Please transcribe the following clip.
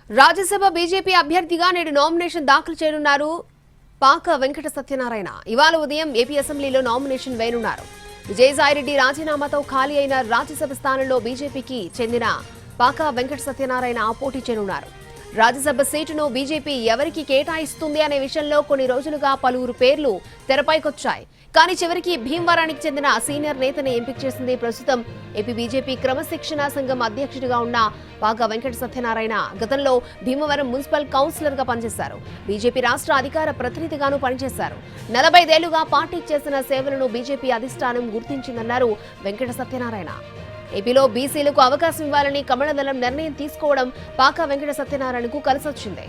Rajya Sabha BJP అభ్యర్థిగా నేడు nomination దాఖలు చేయనున్నారు పాక వెంకట సత్యనారాయణ. ఇవాళ ఉదయం ఏపీ అసెంబ్లీలో నామినేషన్ వేయనున్నారు. విజయసాయిరెడ్డి రాజీనామాతో ఖాళీ అయిన రాజ్యసభ స్థానంలో బీజేపీకి చెందిన పాక వెంకట సత్యనారాయణ పోటీ చేయనున్నారు. రాజ్యసభ సీటును బీజేపీ ఎవరికి కేటాయిస్తుంది అనే విషయంలో కొన్ని రోజులుగా పలువురు పేర్లు తెరపైకొచ్చాయి. కానీ చివరికి భీమవరానికి చెందిన సీనియర్ నేతని ఎంపిక చేసింది ప్రస్తుతం ఏపీ బీజేపీ క్రమశిక్షణ సంఘం అధ్యక్షుడిగా ఉన్న పాక వెంకట సత్యనారాయణ. గతంలో భీమవరం మున్సిపల్ కౌన్సిలర్ గా పనిచేశారు. బీజేపీ రాష్ట్ర అధికార ప్రతినిధిగాను పనిచేశారు. 45 ఏళ్లుగా పార్టీకి చేసిన సేవలను బీజేపీ అధిష్టానం గుర్తించిందన్నారు వెంకట సత్యనారాయణ. ఏపీలో బీసీలకు అవకాశం ఇవ్వాలని కమలదళం నిర్ణయం తీసుకోవడం పాక వెంకట సత్యనారాయణకు కలిసొచ్చింది.